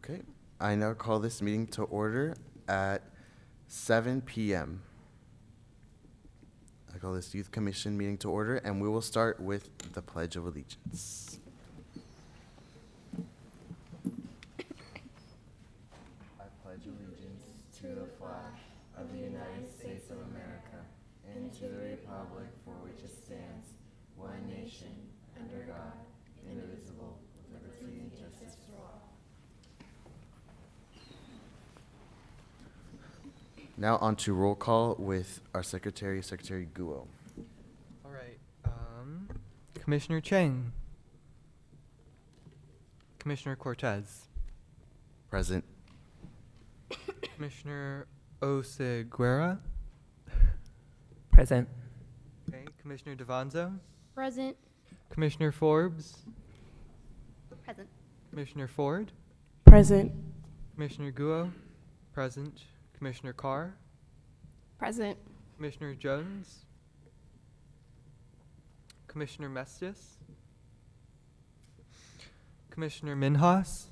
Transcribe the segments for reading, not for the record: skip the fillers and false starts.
Okay, I now call this meeting to order at 7 p.m. I call this Youth Commission meeting to order, and we will start with the Pledge of Allegiance. I pledge allegiance to the flag of the United States of America and to the republic for which it stands, one nation, under God, indivisible, with liberty and justice for all. Now on to roll call with our Secretary Guo. All right. Commissioner Chang. Commissioner Cortez. Present. Commissioner Oseguera. Present. Okay. Commissioner Devanzo. Present. Commissioner Forbes. Present. Commissioner Ford. Present. Commissioner Guo. Present. Commissioner Carr. Present. Commissioner Jones. Commissioner Mestis. Commissioner Minhas.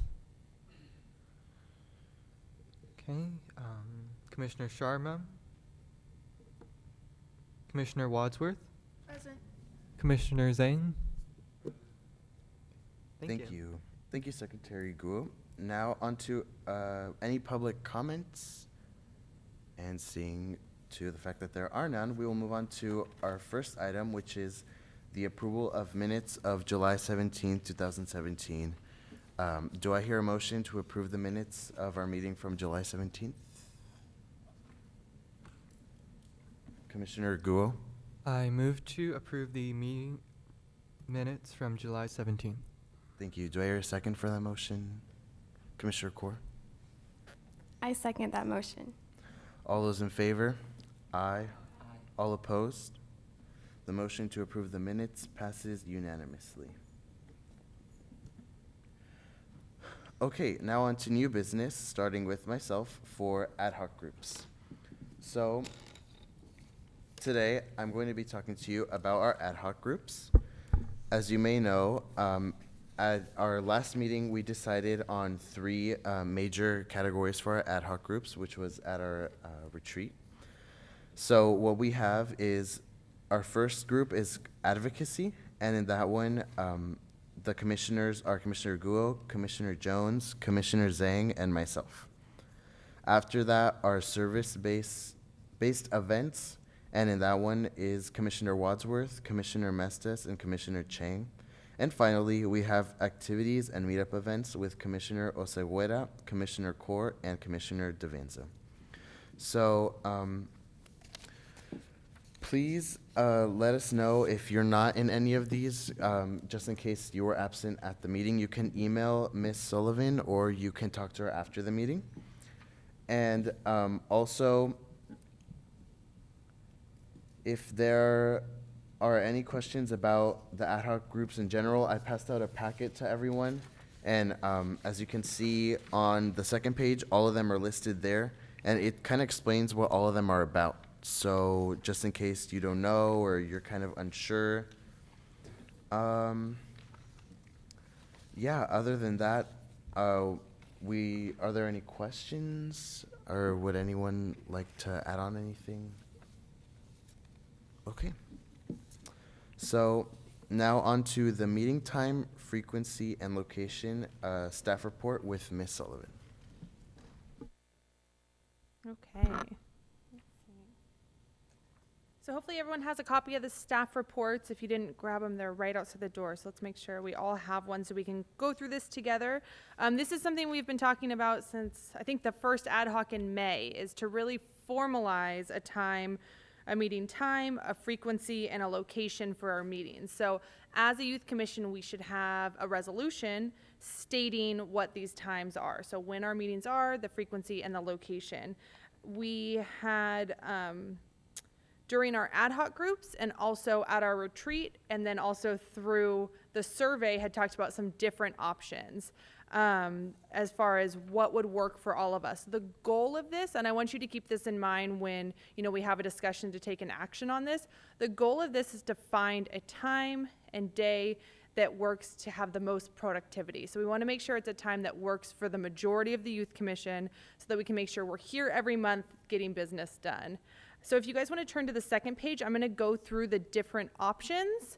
Okay. Commissioner Sharma. Commissioner Wadsworth. Present. Commissioner Zane. Thank you. Thank you, Secretary Guo. Now on to any public comments. And seeing to the fact that there are none, we will move on to our first item, which is the approval of minutes of July 17, 2017. Do I hear a motion to approve the minutes of our meeting from July 17th? Commissioner Guo? I move to approve the meeting minutes from July 17th. Thank you. Do I hear a second for that motion? Commissioner Kaur? I second that motion. All those in favor? Aye. All opposed? The motion to approve the minutes passes unanimously. Okay, now on to new business, starting with myself for ad hoc groups. So today I'm going to be talking to you about our ad hoc groups. As you may know, at our last meeting, we decided on three major categories for our ad hoc groups, which was at our retreat. So what we have is our first group is advocacy, and in that one, the commissioners are Commissioner Guo, Commissioner Jones, Commissioner Zhang, and myself. After that are service-based events, and in that one is Commissioner Wadsworth, Commissioner Mestis, and Commissioner Chang. And finally, we have activities and meetup events with Commissioner Oseguera, Commissioner Kaur, and Commissioner Devanzo. So please let us know if you're not in any of these, just in case you were absent at the meeting. You can email Ms. Sullivan or you can talk to her after the meeting. And also, if there are any questions about the ad hoc groups in general, I passed out a packet to everyone. And as you can see on the second page, all of them are listed there. And it kind of explains what all of them are about. So just in case you don't know or you're kind of unsure. Yeah, other than that, are there any questions? Or would anyone like to add on anything? Okay. So now on to the meeting time, frequency, and location staff report with Ms. Sullivan. Okay. Let's see. So hopefully everyone has a copy of the staff reports. If you didn't grab them, they're right outside the door. So let's make sure we all have one so we can go through this together. This is something we've been talking about since I think the first ad hoc in May, is to really formalize a meeting time, a frequency, and a location for our meetings. So as a youth commission, we should have a resolution stating what these times are. So when our meetings are, the frequency, and the location. We had, during our ad hoc groups and also at our retreat, and then also through the survey, had talked about some different options as far as what would work for all of us. The goal of this, and I want you to keep this in mind when we have a discussion to take an action on this, the goal of this is to find a time and day that works to have the most productivity. So we want to make sure it's a time that works for the majority of the Youth Commission so that we can make sure we're here every month getting business done. So if you guys want to turn to the second page, I'm going to go through the different options,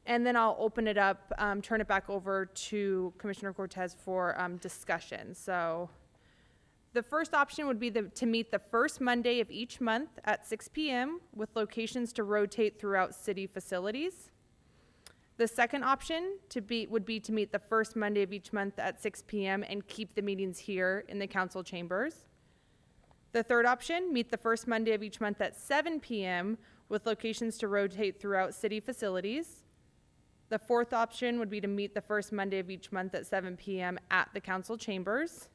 and then I'll open it up, turn it back over to Commissioner Cortez for discussion. So the first option would be to meet the first Monday of each month at 6 p.m. with locations to rotate throughout city facilities. The second option would be to meet the first Monday of each month at 6 p.m. and keep the meetings here in the council chambers. The third option, meet the first Monday of each month at 7 p.m. with locations to rotate throughout city facilities. The fourth option would be to meet the first Monday of each month at 7 p.m. at the council chambers.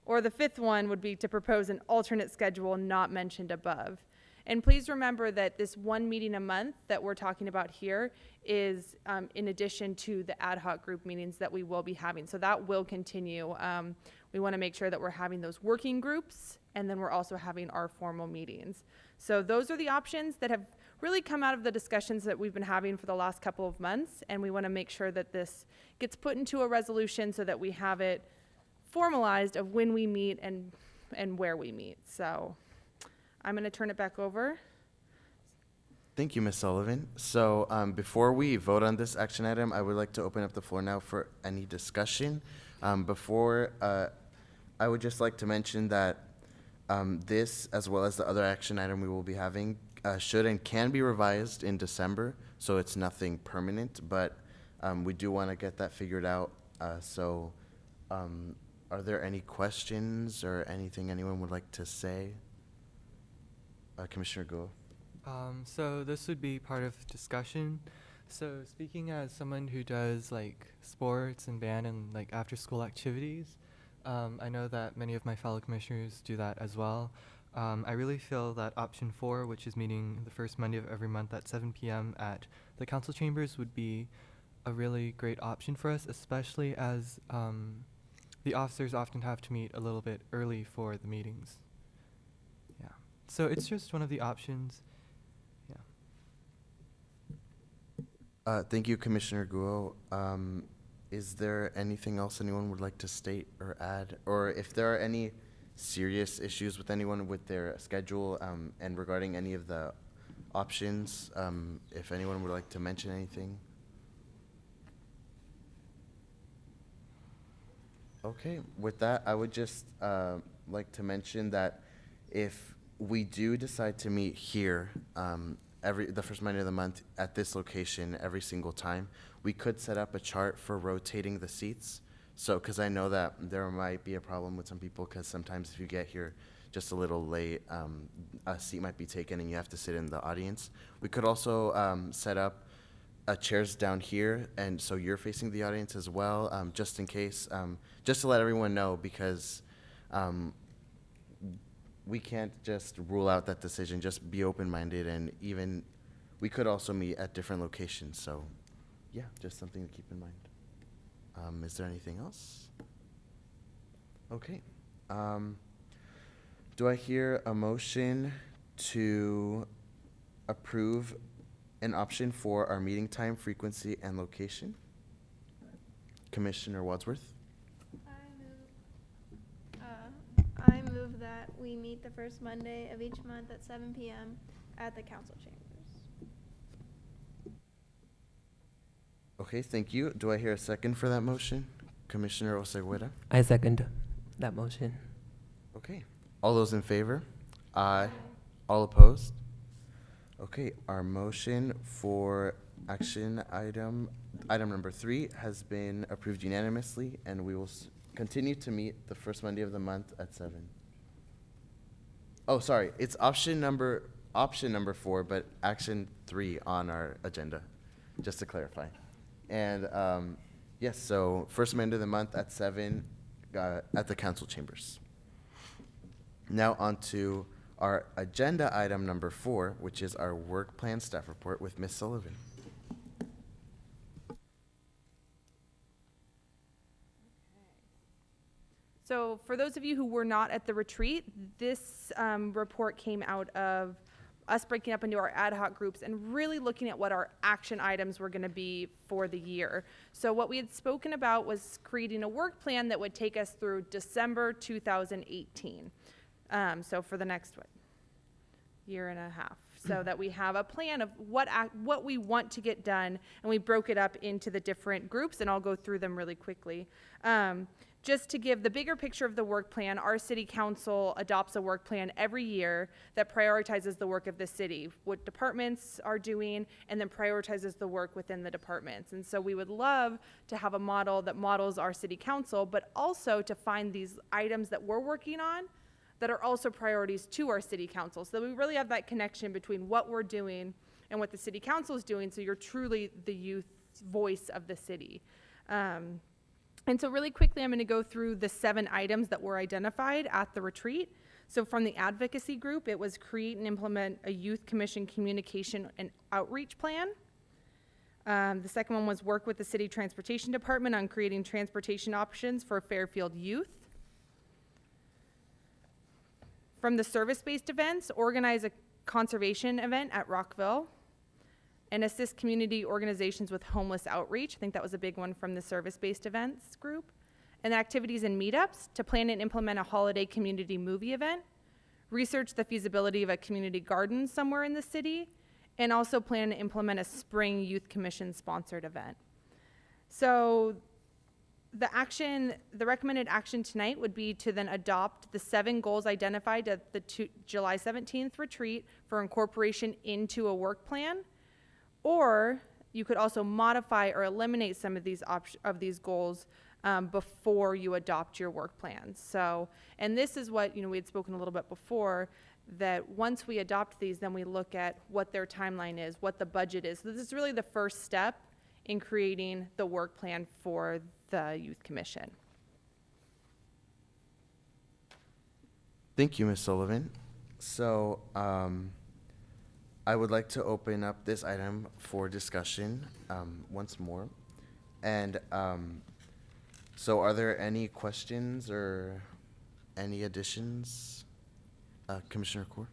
Or the fifth one would be to propose an alternate schedule not mentioned above. And please remember that this one meeting a month that we're talking about here is in addition to the ad hoc group meetings that we will be having. So that will continue. We want to make sure that we're having those working groups, and then we're also having our formal meetings. So those are the options that have really come out of the discussions that we've been having for the last couple of months, and we want to make sure that this gets put into a resolution so that we have it formalized of when we meet and where we meet. So I'm going to turn it back over. Thank you, Ms. Sullivan. So before we vote on this action item, I would like to open up the floor now for any discussion. I would just like to mention that this, as well as the other action item we will be having, should and can be revised in December, so it's nothing permanent, but we do want to get that figured out. Are there any questions or anything anyone would like to say? Commissioner Guo. So this would be part of discussion. So speaking as someone who does like sports and band and like after school activities, I know that many of my fellow commissioners do that as well. I really feel that option 4, which is meeting the first Monday of every month at 7 p.m. at the council chambers, would be a really great option for us, especially as the officers often have to meet a little bit early for the meetings. Yeah. So it's just one of the options. Yeah. Thank you, Commissioner Guo. Is there anything else anyone would like to state or add? Or if there are any serious issues with anyone with their schedule and regarding any of the options, if anyone would like to mention anything? Okay, with that, I would just like to mention that if we do decide to meet here the first Monday of the month at this location every single time, we could set up a chart for rotating the seats. So, because I know that there might be a problem with some people, because sometimes if you get here just a little late, a seat might be taken and you have to sit in the audience. We could also set up chairs down here, and so you're facing the audience as well, just in case, just to let everyone know, because we can't just rule out that decision. Just be open-minded, and even we could also meet at different locations. So, yeah, just something to keep in mind. Is there anything else? Okay. Do I hear a motion to approve an option for our meeting time, frequency, and location? Commissioner Wadsworth? I move that we meet the first Monday of each month at 7 p.m. at the council chambers. Okay, thank you. Do I hear a second for that motion? Commissioner Oseguera? I second that motion. Okay. All those in favor? Aye. All opposed? Okay, our motion for action item number 3 has been approved unanimously, and we will continue to meet the first Monday of the month at 7. Oh, sorry, it's option number 4, but action 3 on our agenda, just to clarify. And yes, so first Monday of the month at 7 at the council chambers. Now on to our agenda item number 4, which is our work plan staff report with Ms. Sullivan. So for those of you who were not at the retreat, this report came out of us breaking up into our ad hoc groups and really looking at what our action items were going to be for the year. So what we had spoken about was creating a work plan that would take us through December 2018. So for the next year and a half, so that we have a plan of what we want to get done, and we broke it up into the different groups, and I'll go through them really quickly. Just to give the bigger picture of the work plan, our city council adopts a work plan every year that prioritizes the work of the city, what departments are doing, and then prioritizes the work within the departments. And so we would love to have a model that models our city council, but also to find these items that we're working on that are also priorities to our city council. So we really have that connection between what we're doing and what the city council is doing, so you're truly the youth voice of the city. And so really quickly, I'm going to go through the 7 items that were identified at the retreat. So from the advocacy group, it was create and implement a youth commission communication and outreach plan. The second one was work with the city transportation department on creating transportation options for Fairfield youth. From the service-based events, organize a conservation event at Rockville and assist community organizations with homeless outreach. I think that was a big one from the service-based events group. And activities and meetups to plan and implement a holiday community movie event, research the feasibility of a community garden somewhere in the city, and also plan to implement a spring youth commission sponsored event. So the recommended action tonight would be to then adopt the 7 goals identified at the July 17th retreat for incorporation into a work plan. Or you could also modify or eliminate some of these goals before you adopt your work plans. So, and this is what, we had spoken a little bit before, that once we adopt these, then we look at what their timeline is, what the budget is. So this is really the first step in creating the work plan for the Youth Commission. Thank you, Ms. Sullivan. So, I would like to open up this item for discussion once more. And so are there any questions or any additions? Commissioner Kaur?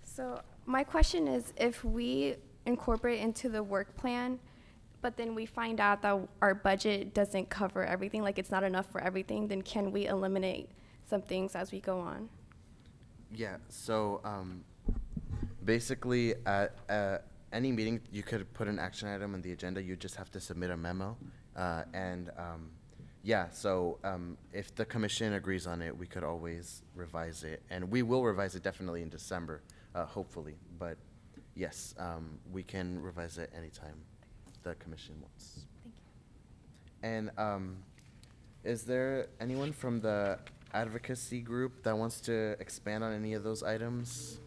So my question is, if we incorporate into the work plan, but then we find out that our budget doesn't cover everything, like it's not enough for everything, then can we eliminate some things as we go on? Yeah, so basically at any meeting, you could put an action item on the agenda. You just have to submit a memo. Yeah, so if the commission agrees on it, we could always revise it. And we will revise it definitely in December, hopefully. But yes, we can revise it anytime the commission wants. Thank you. And is there anyone from the advocacy group that wants to expand on any of those items?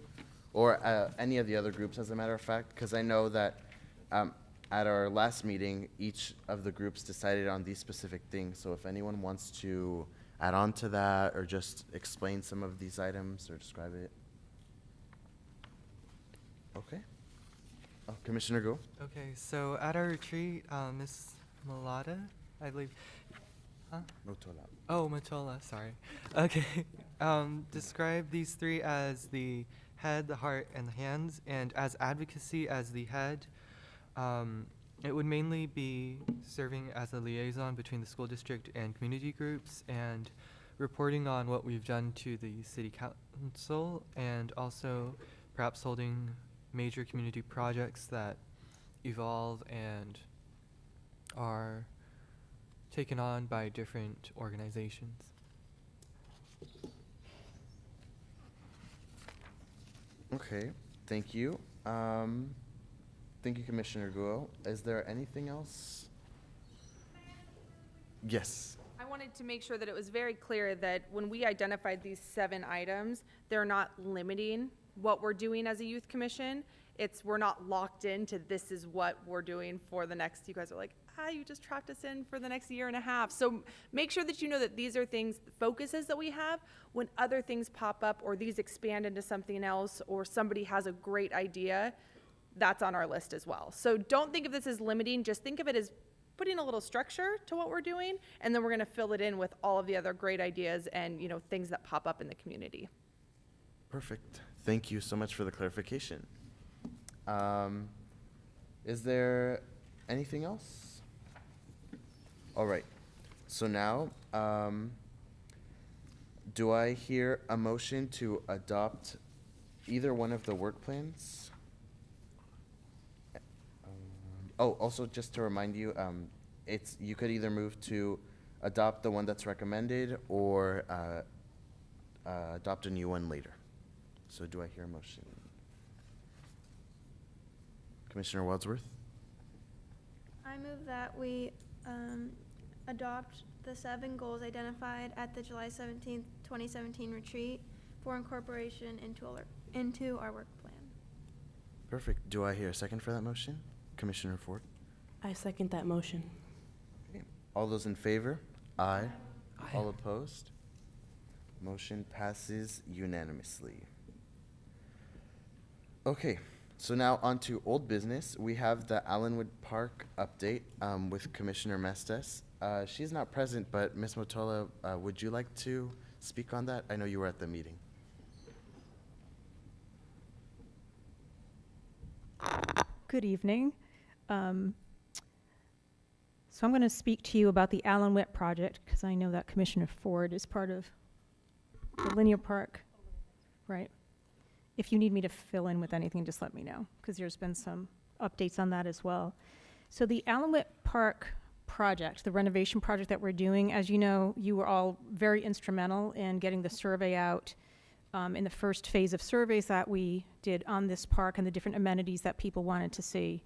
Or any of the other groups, as a matter of fact? Because I know that at our last meeting, each of the groups decided on these specific things. So if anyone wants to add on to that or just explain some of these items or describe it. Okay. Oh, Commissioner Go. Okay, so at our retreat, Ms. Malata, I believe, Motola. oh, Matola, sorry. Okay, describe these 3 as the head, the heart, and the hands, and as advocacy as the head. It would mainly be serving as a liaison between the school district and community groups and reporting on what we've done to the city council, and also perhaps holding major community projects that evolve and are taken on by different organizations. Okay, thank you. Thank you, Commissioner Guo. Is there anything else? Yes. I wanted to make sure that it was very clear that when we identified these 7 items, they're not limiting what we're doing as a youth commission. We're not locked into this is what we're doing for the next, you guys are like, you just trapped us in for the next year and a half. So make sure that you know that these are things, focuses that we have. When other things pop up or these expand into something else or somebody has a great idea, that's on our list as well. So don't think of this as limiting, just think of it as putting a little structure to what we're doing, and then we're gonna fill it in with all of the other great ideas and, things that pop up in the community. Perfect. Thank you so much for the clarification. Is there anything else? All right. So now, do I hear a motion to adopt either one of the work plans? Also, just to remind you, you could either move to adopt the one that's recommended or adopt a new one later. So do I hear a motion? Commissioner Wadsworth? I move that we adopt the 7 goals identified at the July 17th, 2017 retreat for incorporation into our work plan. Perfect. Do I hear a second for that motion? Commissioner Ford? I second that motion. Okay. All those in favor? Aye. Aye. All opposed? Motion passes unanimously. Okay, so now on to old business. We have the Allenwood Park update with Commissioner Mestes. She's not present, but Ms. Motola, would you like to speak on that? I know you were at the meeting. Good evening. So I'm going to speak to you about the Allen Witt project because I know that Commissioner Ford is part of the linear park, right? If you need me to fill in with anything, just let me know because there's been some updates on that as well. So the Allen Witt Park project, the renovation project that we're doing, as you know, you were all very instrumental in getting the survey out in the first phase of surveys that we did on this park and the different amenities that people wanted to see.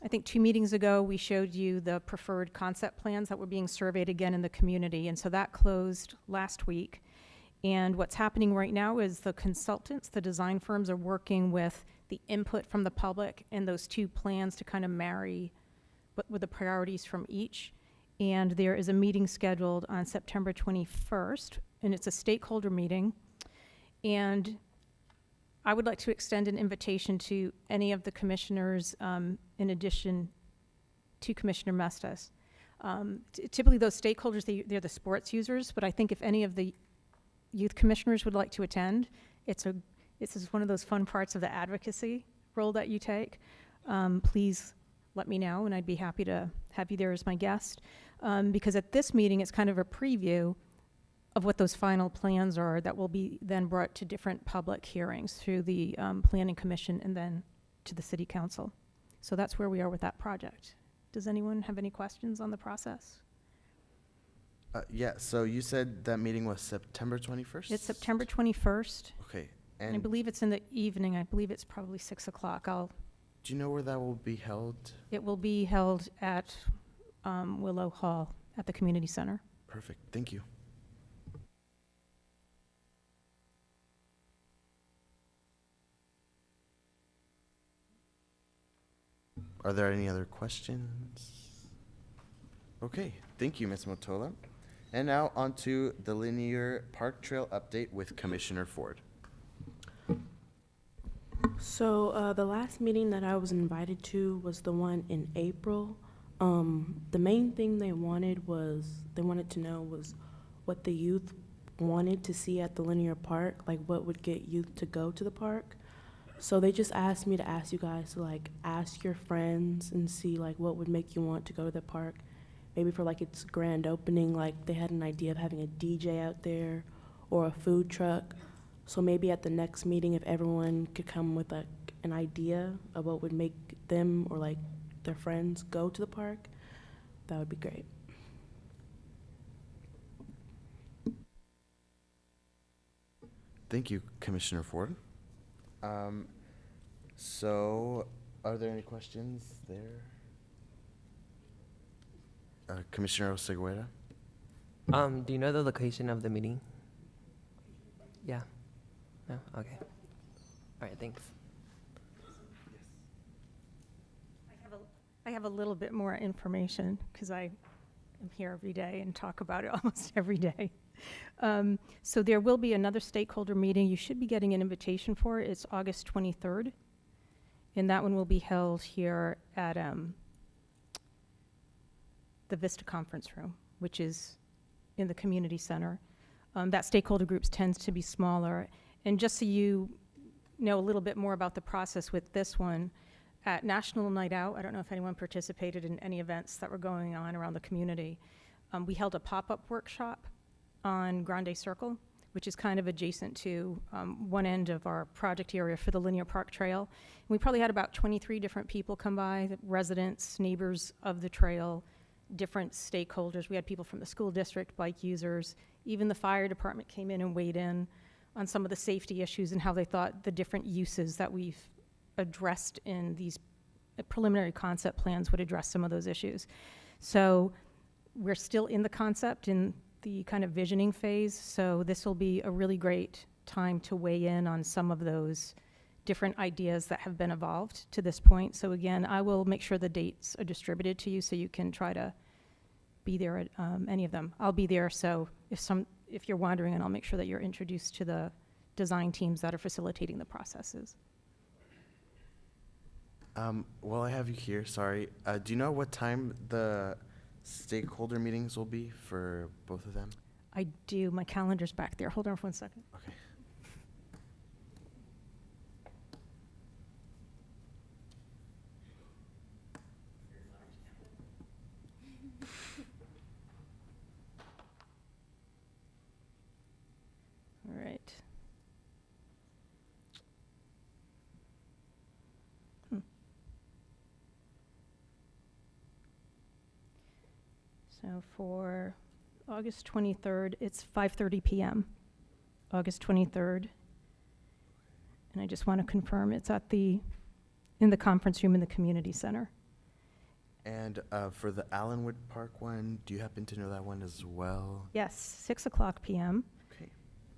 I think 2 meetings ago, we showed you the preferred concept plans that were being surveyed again in the community, and so that closed last week. And what's happening right now is the consultants, the design firms, are working with the input from the public and those 2 plans to kind of marry with the priorities from each. And there is a meeting scheduled on September 21st, and it's a stakeholder meeting. And I would like to extend an invitation to any of the commissioners, in addition to Commissioner Mestes. Typically, those stakeholders, they're the sports users, but I think if any of the youth commissioners would like to attend, this is one of those fun parts of the advocacy role that you take. Please let me know, and I'd be happy to have you there as my guest. Because at this meeting, it's kind of a preview of what those final plans are that will be then brought to different public hearings through the Planning Commission and then to the City Council. So that's where we are with that project. Does anyone have any questions on the process? Yeah, so you said that meeting was September 21st? It's September 21st. Okay, And I and believe it's in the evening. I believe it's probably 6 o'clock. do you know where that will be held? It will be held at Willow Hall at the Community Center. Perfect, thank you. Are there any other questions? Okay, thank you, Ms. Motola. And now on to the linear park trail update with Commissioner Ford. So the last meeting that I was invited to was the one in April. The main thing they wanted to know was what the youth wanted to see at the linear park, like what would get youth to go to the park. So they just asked me to ask you guys to ask your friends and see what would make you want to go to the park. Maybe for its grand opening, they had an idea of having a DJ out there or a food truck. So maybe at the next meeting, if everyone could come with an idea of what would make them or their friends go to the park, that would be great. Thank you, Commissioner Ford. So, are there any questions there? Commissioner Oseguera? Do you know the location of the meeting? Yeah? No? Okay. All right, thanks. I have a little bit more information because I am here every day and talk about it almost every day. So there will be another stakeholder meeting. You should be getting an invitation for it. It's August 23rd. And that one will be held here at the Vista Conference Room, which is in the community center. That stakeholder groups tends to be smaller. And just so you know a little bit more about the process with this one, at National Night Out, I don't know if anyone participated in any events that were going on around the community. We held a pop-up workshop on Grande Circle, which is kind of adjacent to one end of our project area for the Linear Park Trail. And we probably had about 23 different people come by, the residents, neighbors of the trail, different stakeholders. We had people from the school district, bike users, even the fire department came in and weighed in on some of the safety issues and how they thought the different uses that we've addressed in these preliminary concept plans would address some of those issues. So we're still in the concept, in the kind of visioning phase, so this will be a really great time to weigh in on some of those different ideas that have been evolved to this point. So again, I will make sure the dates are distributed to you so you can try to be there at any of them. I'll be there, so if you're wandering, and I'll make sure that you're introduced to the design teams that are facilitating the processes. While I have you here, sorry, do you know what time the stakeholder meetings will be for both of them? I do. My calendar's back there. Hold on for 1 second. Okay. All right. So for August 23rd, it's 5:30 p.m. August 23rd. And I just want to confirm it's in the conference room in the community center. And for the Allenwood Park one, do you happen to know that one as well? Yes, 6 o'clock p.m. Okay.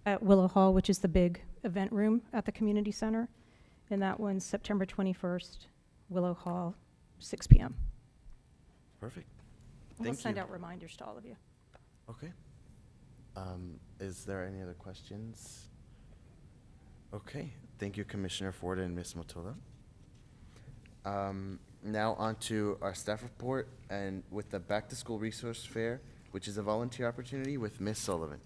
at Willow Hall, which is the big event room at the community center. And that one's September 21st, Willow Hall, 6 p.m. Perfect. And we'll Thank send you. out reminders to all of you. Okay. Is there any other questions? Okay. Thank you, Commissioner Ford and Ms. Motola. Now on to our staff report and with the Back to School Resource Fair, which is a volunteer opportunity with Ms. Sullivan.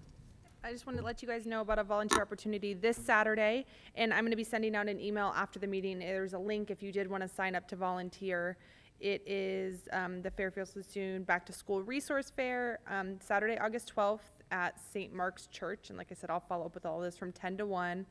I just wanted to let you guys know about a volunteer opportunity this Saturday, and I'm going to be sending out an email after the meeting. There's a link if you did want to sign up to volunteer. It is the Fairfield Sassoon Back to School Resource Fair, Saturday, August 12th at St. Mark's Church. And like I said, I'll follow up with all this from 10 to 1.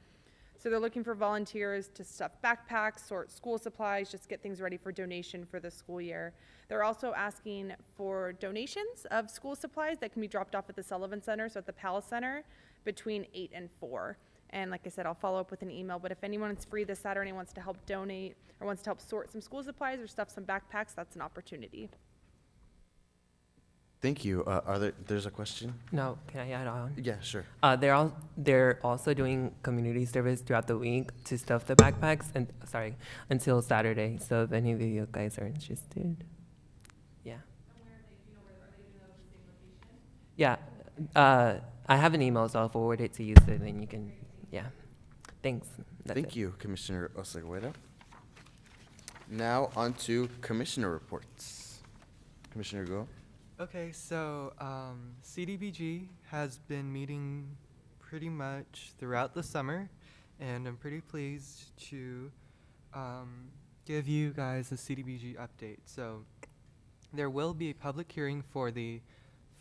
So they're looking for volunteers to stuff backpacks, sort school supplies, just get things ready for donation for the school year. They're also asking for donations of school supplies that can be dropped off at the Sullivan Center, so at the Palace Center, between 8 and 4. And like I said, I'll follow up with an email, but if anyone's free this Saturday and wants to help donate or wants to help sort some school supplies or stuff some backpacks, that's an opportunity. Thank you. There's a question? No, can I add on? Yeah, sure. They're also doing community service throughout the week to stuff the backpacks and until Saturday. So if any of you guys are interested, yeah. And where are they doing those the same location? Yeah, I have an email, so I'll forward it to you, so then you can. Yeah, thanks. Thank you, Commissioner Oseguera. Now on to commissioner reports. Commissioner Go. Okay, so CDBG has been meeting pretty much throughout the summer, and I'm pretty pleased to give you guys a CDBG update. So there will be a public hearing for the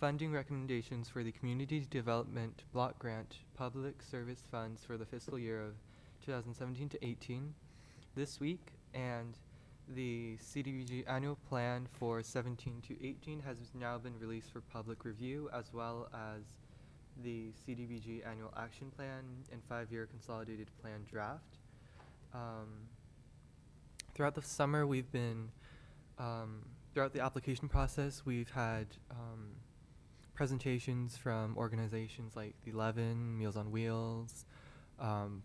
funding recommendations for the Community Development Block Grant Public Service Funds for the fiscal year of 2017 to 18 this week, and the CDBG annual plan for 17 to 18 has now been released for public review, as well as the CDBG annual action plan and 5-year consolidated plan draft. Throughout the summer, we've been, throughout the application process, we've had presentations from organizations like the 11, Meals on Wheels,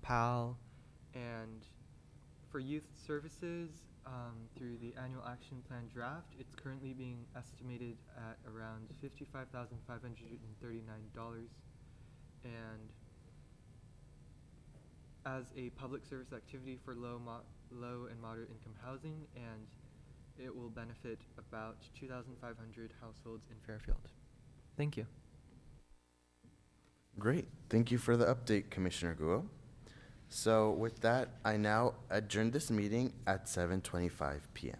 PAL, and for youth services, through the annual action plan draft, it's currently being estimated at around $55,539. And as a public service activity for low and moderate income housing, and it will benefit about 2,500 households in Fairfield. Thank you. Great. Thank you for the update, Commissioner Guo. So with that, I now adjourn this meeting at 7:25 p.m.